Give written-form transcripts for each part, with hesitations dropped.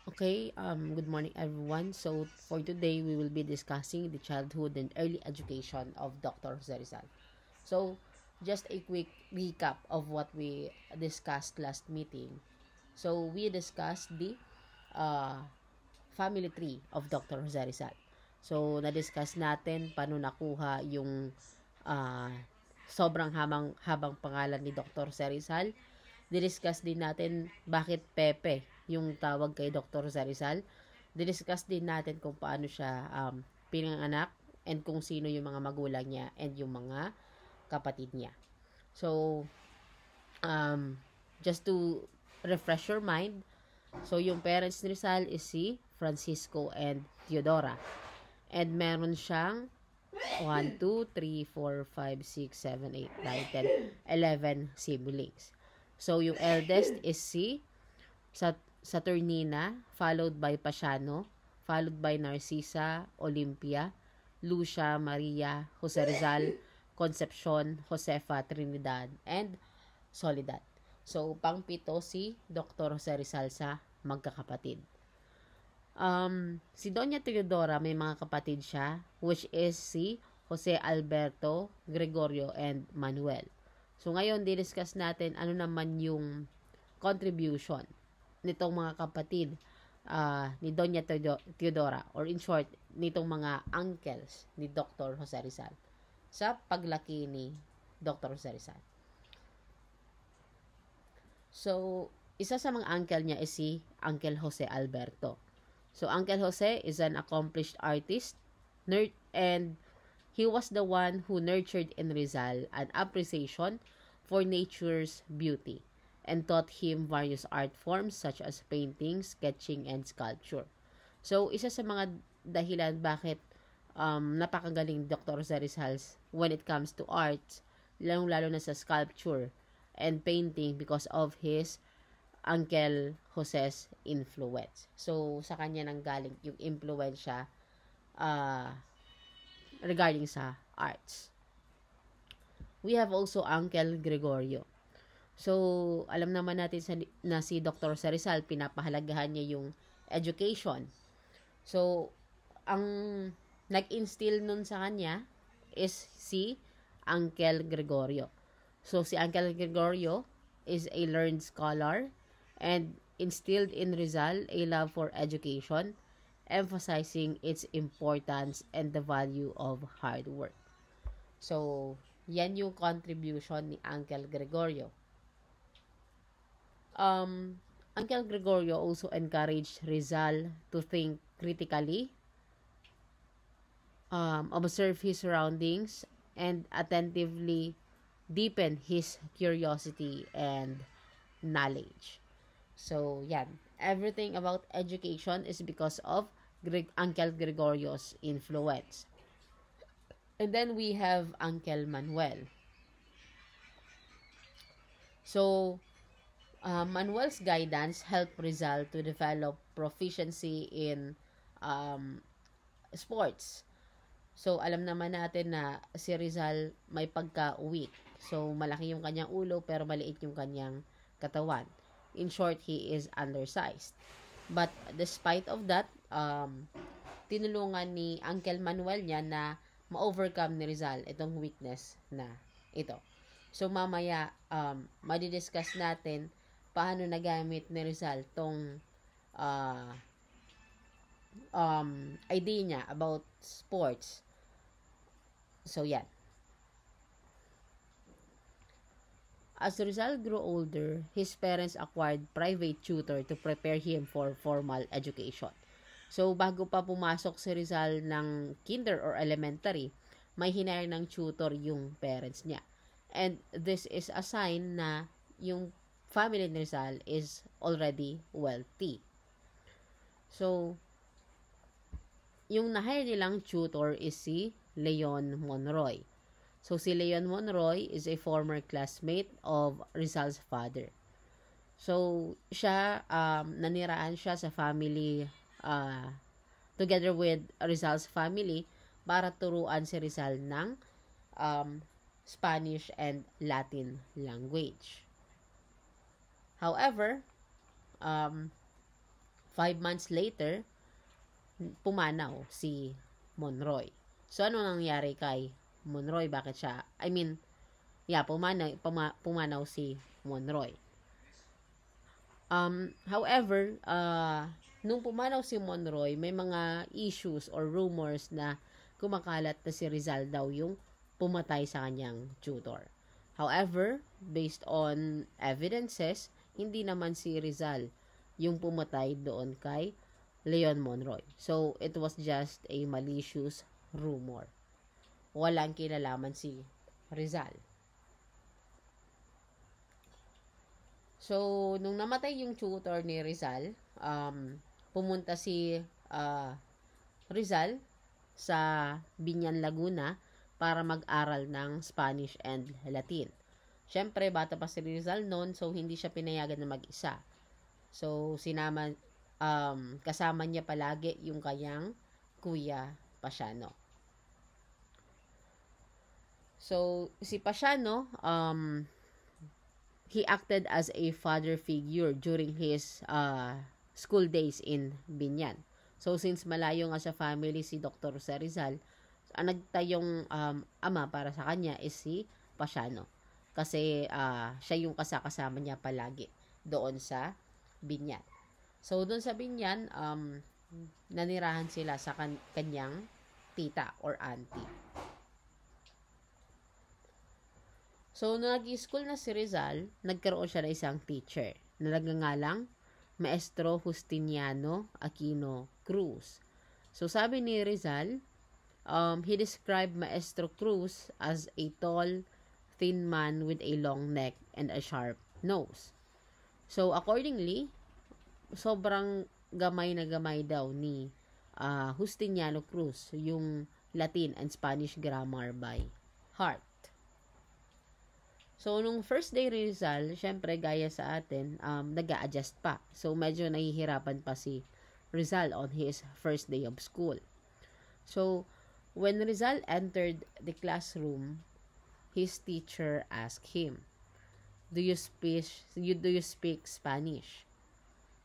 Okay, good morning everyone. So for today, we will be discussing the childhood and early education of Dr. Jose Rizal. So just a quick recap of what we discussed last meeting. So we discussed the uh, family tree of Dr. Jose Rizal. So na-discuss natin paano nakuha yung uh, sobrang habang pangalan ni Dr. Jose Rizal. Didiscuss din natin bakit Pepe yung tawag kay Dr. Zarizal. Didiscuss din natin kung paano siya pinanganak and kung sino yung mga magulang niya and yung mga kapatid niya. So, um, just to refresh your mind, so yung parents ni Rizal is si Francisco and Theodora. And meron siyang 1, 2, 3, 4, 5, 6, 7, 8, 9, 10, 11 siblings. So, yung eldest is si Saturnina, followed by Pasiano, followed by Narcisa, Olympia, Lucia, Maria, Jose Rizal, Concepcion, Josefa, Trinidad, and Soledad. So, pang-pito si Dr. Jose Rizal sa magkakapatid. Si Doña Teodora, may mga kapatid siya, which is si Jose Alberto, Gregorio, and Manuel. So, ngayon, di-discuss natin ano naman yung contribution nitong mga kapatid ni Doña Teodora, or in short, nitong mga uncles ni Dr. Jose Rizal sa paglaki ni Dr. Jose Rizal. So, isa sa mga uncle niya is si Uncle Jose Alberto. So, Uncle Jose is an accomplished artist, and he was the one who nurtured in Rizal an appreciation for nature's beauty and taught him various art forms such as painting, sketching, and sculpture. So, isa sa mga dahilan bakit napakagaling Dr. Rizal when it comes to arts, lalong-lalo na sa sculpture and painting because of his Uncle Jose's influence. So, sa kanya nang galing yung impluensya regarding sa arts. We have also Uncle Gregorio. So, alam naman natin na si Dr. Rizal, pinapahalagahan niya yung education. So, ang nag-instill nun sa kanya is si Uncle Gregorio. So, si Uncle Gregorio is a learned scholar and instilled in Rizal a love for education, emphasizing its importance and the value of hard work. So, yan yung contribution ni Uncle Gregorio. Uncle Gregorio also encouraged Rizal to think critically, observe his surroundings, and attentively deepen his curiosity and knowledge. So, yan. Everything about education is because of Uncle Gregorio's influence. And then we have Uncle Manuel. So, Manuel's guidance helped Rizal to develop proficiency in sports. So, alam naman natin na si Rizal may pagka-weak. So, malaki yung kanyang ulo pero maliit yung kanyang katawan. In short, he is undersized. But despite of that, tinulungan ni Uncle Manuel niya na ma-overcome ni Rizal itong weakness na ito. So, mamaya, madidiscuss natin paano nagamit ni Rizal tong idea niya about sports. So, yan. As Rizal grew older, his parents acquired private tutor to prepare him for formal education. So, bago pa pumasok si Rizal ng kinder or elementary, may hinire ng tutor yung parents niya. And this is a sign na yung family ni Rizal is already wealthy. So, yung na-hire nilang tutor is si Leon Monroy. So, si Leon Monroy is a former classmate of Rizal's father. So, siya, naniraan siya sa family, together with Rizal's family, para turuan si Rizal ng Spanish and Latin language. However, 5 months later, pumanaw si Monroy. So, ano nangyari kay Monroy? Bakit siya, pumanaw si Monroy. However, nung pumanaw si Monroy, may mga issues or rumors na kumakalat na si Rizal daw yung pumatay sa kanyang tutor. However, based on evidences, hindi naman si Rizal yung pumatay doon kay Leon Monroy. So, it was just a malicious rumor. Walang kinalaman si Rizal. So, nung namatay yung tutor ni Rizal, pumunta si Rizal sa Binyan, Laguna para mag-aral ng Spanish and Latin. Siyempre, bata pa si Rizal noon, so hindi siya pinayagan na mag-isa. So, kasama niya palagi yung kanyang kuya Pasiano. So, si Pasiano, he acted as a father figure during his school days in Binyan. So, since malayo nga sa family si Dr. Jose Rizal, ang nagtayong ama para sa kanya is si Pasiano. Kasi siya yung kasama niya palagi doon sa Binyan. So, doon sa Binyan, nanirahan sila sa kanyang tita or auntie. So, nung nag-school na si Rizal, nagkaroon siya ng isang teacher na nagngangalang Maestro Justiniano Aquino Cruz. So, sabi ni Rizal, he described Maestro Cruz as a tall, thin man with a long neck and a sharp nose. So, accordingly, sobrang gamay na gamay daw ni Justiniano Cruz yung Latin and Spanish grammar by heart. So, nung first day Rizal, syempre, gaya sa atin, nag-a-adjust pa. So, medyo nahihirapan pa si Rizal on his first day of school. So, when Rizal entered the classroom, his teacher asked him, Do you speak Spanish?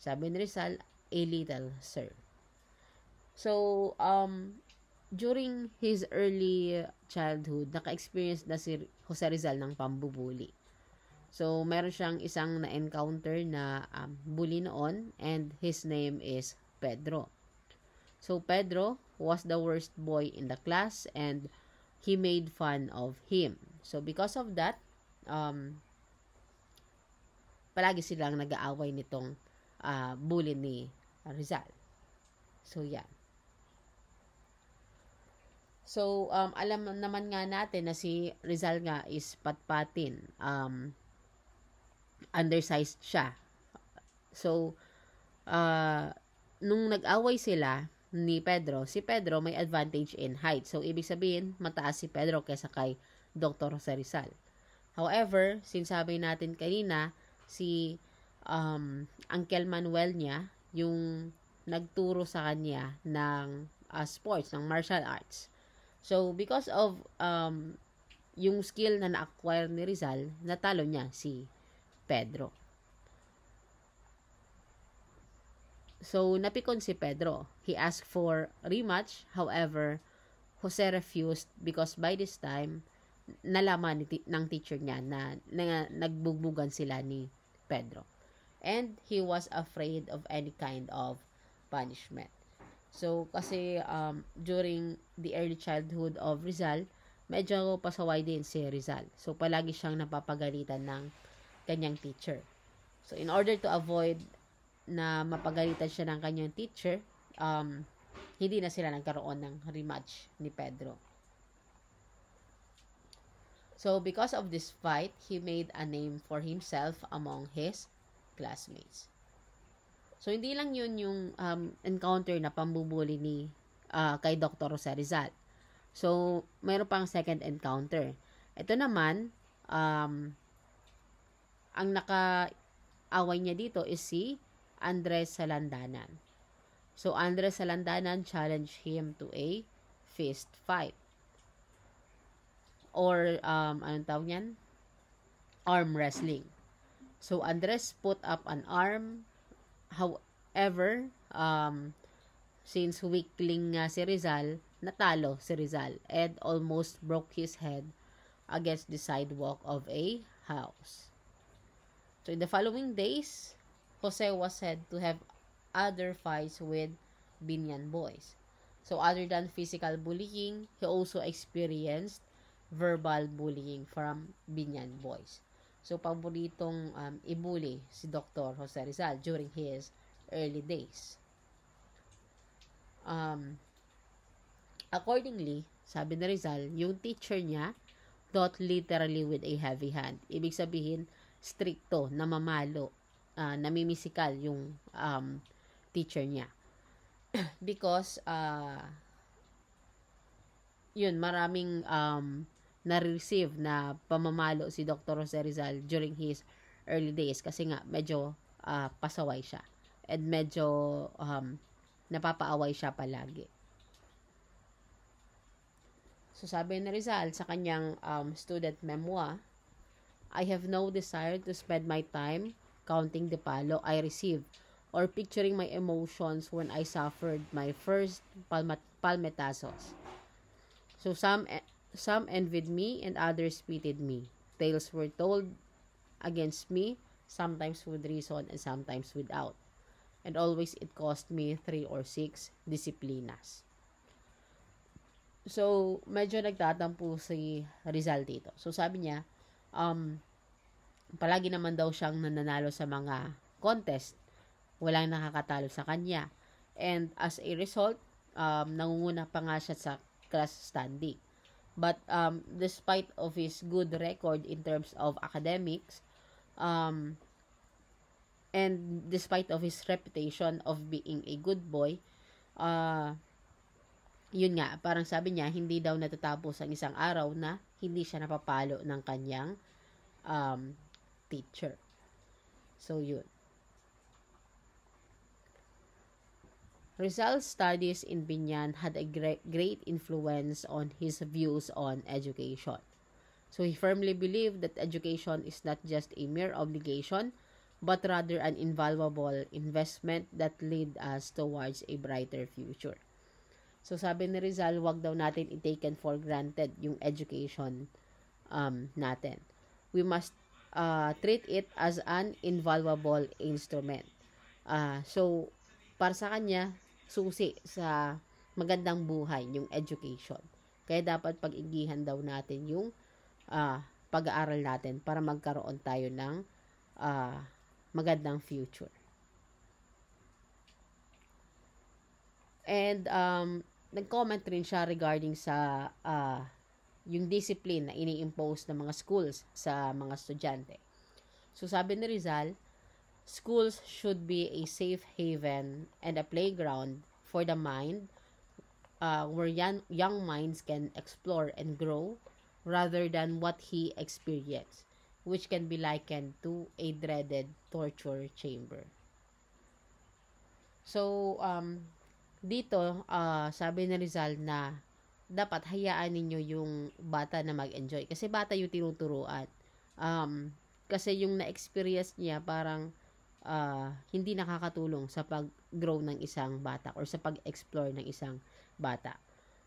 Sabi ni Rizal, a little, sir. So, during his early childhood, naka-experience na si Jose Rizal ng pambubuli. So, meron siyang isang na-encounter na bully noon, and his name is Pedro. So, Pedro was the worst boy in the class, and he made fun of him. So, because of that, palagi silang nag-aaway nitong bully ni Rizal. So, yan. So, alam naman nga natin na si Rizal nga is patpatin. Undersized siya. So, nung nag-away sila ni Pedro, si Pedro may advantage in height. So, ibig sabihin, mataas si Pedro kaysa kay Dr. Jose Rizal. However, sinasabi natin kanina, si Uncle Manuel niya, yung nagturo sa kanya ng sports, ng martial arts. So, because of yung skill na na-acquire ni Rizal, natalo niya si Pedro. So, napikon si Pedro. He asked for rematch. However, Jose refused because by this time, nalaman ng teacher niya na nagbugbugan sila ni Pedro. And he was afraid of any kind of punishment. So, kasi during the early childhood of Rizal, medyo pasaway din si Rizal. So, palagi siyang napapagalitan ng kanyang teacher. So, in order to avoid na mapagalitan siya ng kanyang teacher, hindi na sila nagkaroon ng rematch ni Pedro. So, because of this fight, he made a name for himself among his classmates. So, hindi lang yun yung encounter na pambubuli ni kay Dr. Jose Rizal. So, mayroon pang second encounter. Ito naman, ang naka-away niya dito is si Andres Salandanan. So, Andres Salandanan challenged him to a fist fight. Or, anong tawag niyan? Arm wrestling. So, Andres put up an arm. However, since weakling nga si Rizal, natalo si Rizal and almost broke his head against the sidewalk of a house. So in the following days, Jose was said to have other fights with Binyan boys. So other than physical bullying, he also experienced verbal bullying from Binyan boys. So paboritong ibuli si Dr. Jose Rizal during his early days. Accordingly, sabi ni Rizal, yung teacher niya taught literally with a heavy hand. Ibig sabihin, stricto, namamalo, namimisikal yung teacher niya. Because, yun, maraming na-receive na pamamalo si Dr. Jose Rizal during his early days kasi nga medyo pasaway siya and medyo napapaaway siya palagi. So sabi ni Rizal sa kanyang student memoir, I have no desire to spend my time counting the palo I received or picturing my emotions when I suffered my first palmetazos. So some envied me and others pitied me. Tales were told against me, sometimes with reason and sometimes without. And always it cost me 3 or 6 disiplinas. So, medyo nagtatampo si Rizal dito. So, sabi niya, palagi naman daw siyang nananalo sa mga contest. Walang nakakatalo sa kanya. And as a result, nangunguna pa nga siya sa class standing. But despite of his good record in terms of academics, and despite of his reputation of being a good boy, yun nga, parang sabi niya, hindi daw natatapos ang isang araw na hindi siya napapalo ng kanyang teacher. So, yun. Rizal's studies in Binyan had a great influence on his views on education. So, he firmly believed that education is not just a mere obligation, but rather an invaluable investment that lead us towards a brighter future. So, sabi ni Rizal, wag daw natin i-taken for granted yung education natin. We must treat it as an invaluable instrument. So, para sa kanya, susi sa magandang buhay yung education. Kaya dapat pag-igihan daw natin yung pag-aaral natin para magkaroon tayo ng magandang future. And nag-comment rin siya regarding sa yung discipline na ini-impose ng mga schools sa mga estudyante. So sabi ni Rizal, schools should be a safe haven and a playground for the mind where young minds can explore and grow rather than what he experienced, which can be likened to a dreaded torture chamber. So, dito, sabi ni Rizal na dapat hayaan ninyo yung bata na mag-enjoy. Kasi bata yung tinuturuan. Kasi yung na-experience niya parang hindi nakakatulong sa pag-grow ng isang bata or sa pag-explore ng isang bata.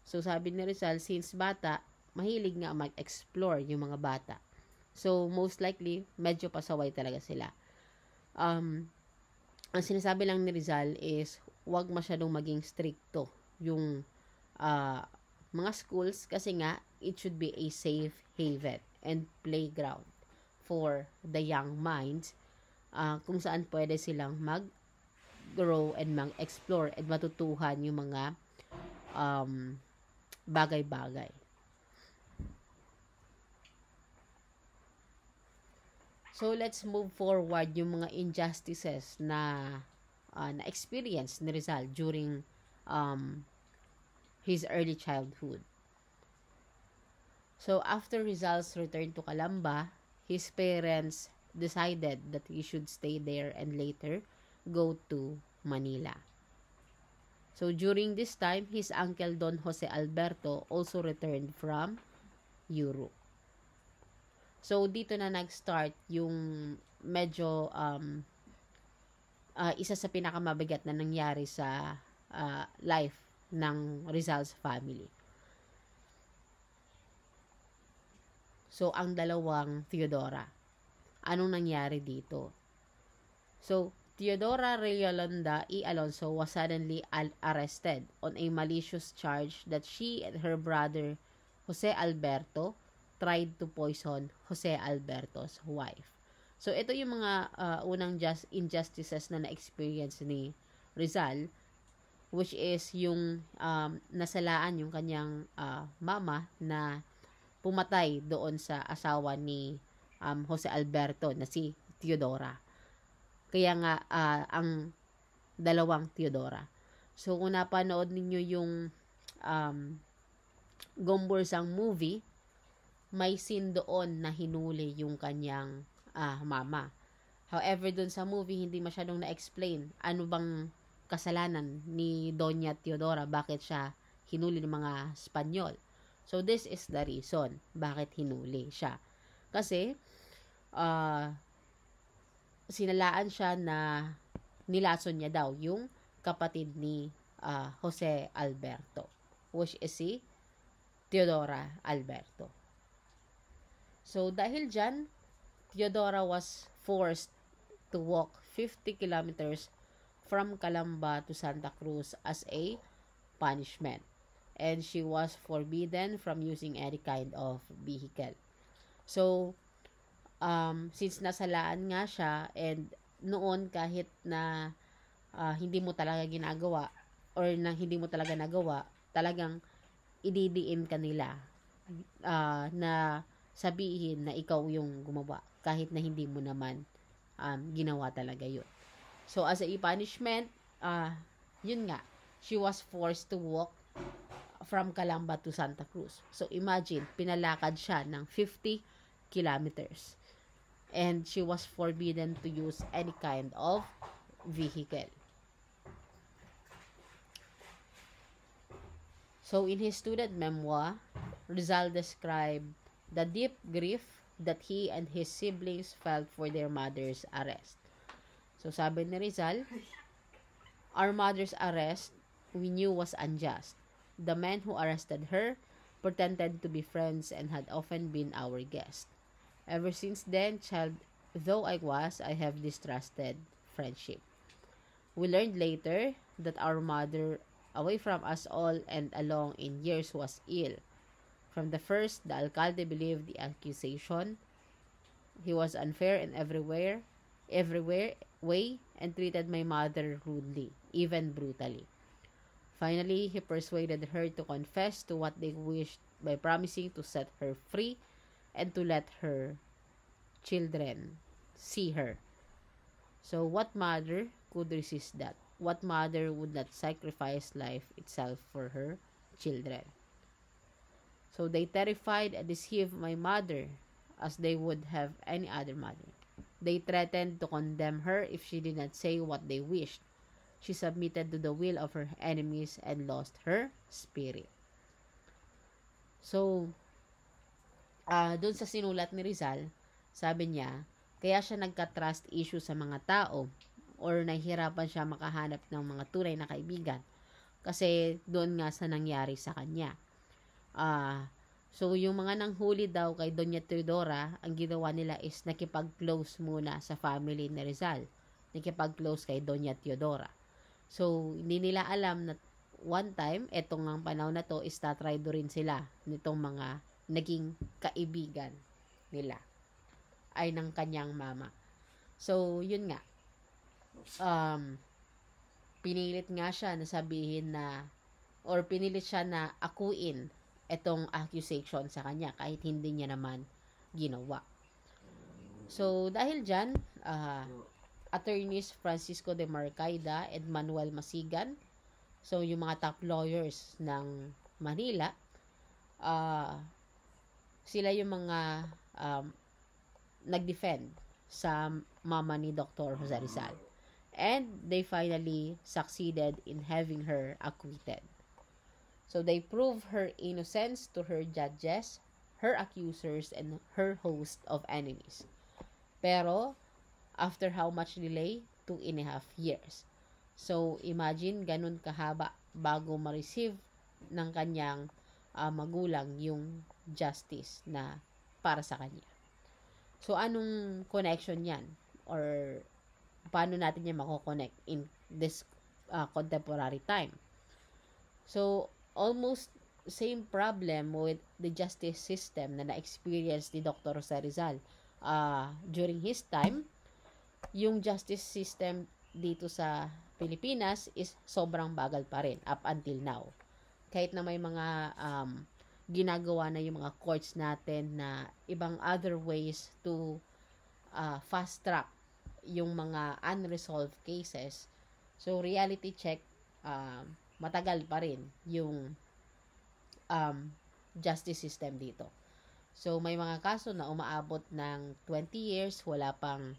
So, sabi ni Rizal, since bata, mahilig nga mag-explore yung mga bata. So, most likely, medyo pasaway talaga sila. Ang sinasabi lang ni Rizal is, wag masyadong maging stricto yung mga schools kasi nga, it should be a safe haven and playground for the young minds kung saan pwede silang mag-grow and mag-explore and matutuhan yung mga bagay-bagay. So, let's move forward yung mga injustices na na-experience ni Rizal during his early childhood. So, after Rizal's return to Calamba, his parents decided that he should stay there and later go to Manila. So, during this time, his uncle Don Jose Alberto also returned from Europe. So, dito na nag-start yung medyo isa sa pinakamabigat na nangyari sa life ng Rizal's family. So, ang dalawang Teodora. Anong nangyari dito? So, Teodora Realonda E. Alonso was suddenly arrested on a malicious charge that she and her brother, Jose Alberto, tried to poison Jose Alberto's wife. So, ito yung mga unang injustices na na-experience ni Rizal, which is yung nasalaan yung kanyang mama na pumatay doon sa asawa ni Jose Alberto na si Teodora. Kaya nga, ang dalawang Teodora. So, kung napanood ninyo yung Gomborsang movie, may scene doon na hinuli yung kanyang mama. However, doon sa movie, hindi masyadong na-explain ano bang kasalanan ni Doña Teodora, bakit siya hinuli ng mga Espanyol. So, this is the reason bakit hinuli siya. Kasi, sinalaan siya na nilason niya daw yung kapatid ni Jose Alberto, which is si Teodora Alberto. So, dahil dyan, Teodora was forced to walk 50 kilometers from Calamba to Santa Cruz as a punishment. And she was forbidden from using any kind of vehicle. So, since nasalaan nga siya, and noon kahit na hindi mo talaga ginagawa or na hindi mo talaga nagawa, talagang ididiin ka nila na sabihin na ikaw yung gumawa kahit na hindi mo naman ginawa talaga yun. So, as a punishment, yun nga, she was forced to walk from Calamba to Santa Cruz. So, imagine, pinalakad siya ng 50 kilometers. And she was forbidden to use any kind of vehicle. So, in his student memoir, Rizal described the deep grief that he and his siblings felt for their mother's arrest. So, sabi ni Rizal, our mother's arrest, we knew was unjust. The men who arrested her pretended to be friends and had often been our guests. Ever since then, child though I was, I have distrusted friendship. We learned later that our mother, away from us all and along in years, was ill. From the first, the alcalde believed the accusation. He was unfair in everywhere way, and treated my mother rudely, even brutally. Finally, he persuaded her to confess to what they wished by promising to set her free and to let her children see her. So, what mother could resist that? What mother would not sacrifice life itself for her children? So, they terrified and deceived my mother as they would have any other mother. They threatened to condemn her if she did not say what they wished. She submitted to the will of her enemies and lost her spirit. So, dun sa sinulat ni Rizal, sabi niya, kaya siya nagka-trust issue sa mga tao or nahihirapan siya makahanap ng mga tunay na kaibigan kasi doon nga sa nangyari sa kanya. So, yung mga nanghuli daw kay Doña Teodora, ang ginawa nila is nakipag-close muna sa family ni Rizal. Nakipag-close kay Doña Teodora. So, hindi nila alam na one time, etong ang panahon na to, is tatraydo rin sila nitong mga naging kaibigan nila ay ng kanyang mama. So, yun nga. Pinilit nga siya na sabihin na or pinilit siya na akuin etong accusation sa kanya kahit hindi niya naman ginawa. So, dahil dyan, attorneys Francisco de Marcaida and Manuel Masigan, so yung mga top lawyers ng Manila, sila yung mga nag-defend sa mama ni Dr. Jose Rizal. And they finally succeeded in having her acquitted. So they proved her innocence to her judges, her accusers, and her host of enemies. Pero, after how much delay, 2.5 years. So, imagine, ganun kahaba bago ma-receive ng kanyang magulang yung justice na para sa kanya. So, anong connection yan? Or, paano natin yan mako-connect in this contemporary time? So, almost same problem with the justice system na na-experience ni Dr. Jose Rizal. During his time, yung justice system dito sa Pilipinas is sobrang bagal pa rin up until now. Kahit na may mga ginagawa na yung mga courts natin na ibang other ways to fast track yung mga unresolved cases. So, reality check, matagal pa rin yung justice system dito. So, may mga kaso na umaabot ng 20 years, wala pang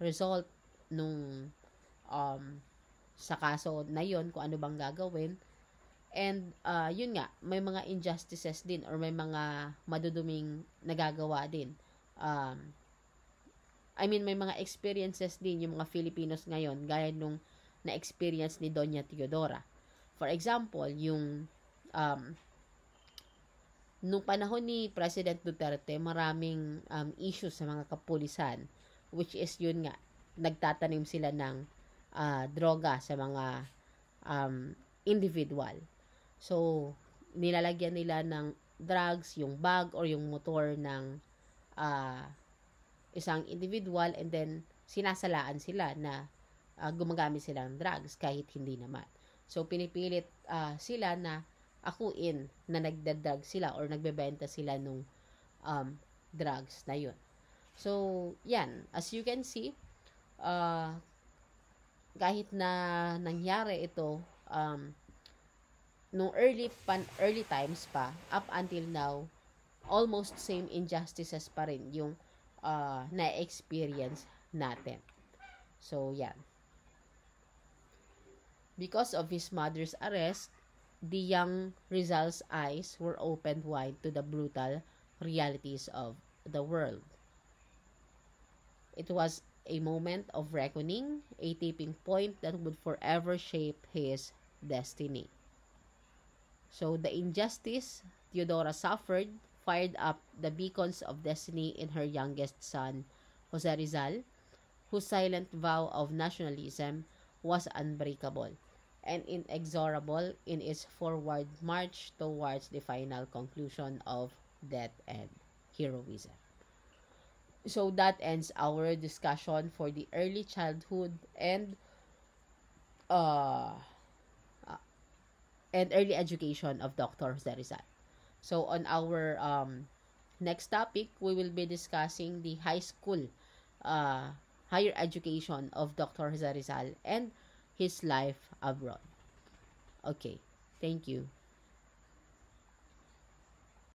result nung sa kaso na yon, kung ano bang gagawin. And, yun nga, may mga injustices din or may mga maduduming nagagawa din. May mga experiences din yung mga Filipinos ngayon, gaya nung na-experience ni Doña Teodora. For example, yung nung panahon ni President Duterte, maraming issues sa mga kapulisan, which is yun nga, nagtatanim sila ng droga sa mga individual. So, nilalagyan nila ng drugs, yung bag or yung motor ng isang individual, and then sinasalaan sila na gumagamit sila ng drugs kahit hindi naman. So, pinipilit sila na akuin na nagdadrug sila or nagbebenta sila nung drugs na yun. So, yan. As you can see, kahit na nangyari ito nung early times pa, up until now, almost same injustices pa rin yung na-experience natin. So, yan. Because of his mother's arrest, the young Rizal's eyes were opened wide to the brutal realities of the world. It was a moment of reckoning, a tipping point that would forever shape his destiny. So, the injustice Teodora suffered fired up the beacons of destiny in her youngest son, Jose Rizal, whose silent vow of nationalism was unbreakable and inexorable in its forward march towards the final conclusion of death and heroism. So that ends our discussion for the early childhood and early education of Dr. Jose Rizal. So on our next topic, we will be discussing the high school higher education of Dr. Jose Rizal and his life abroad. Okay, thank you.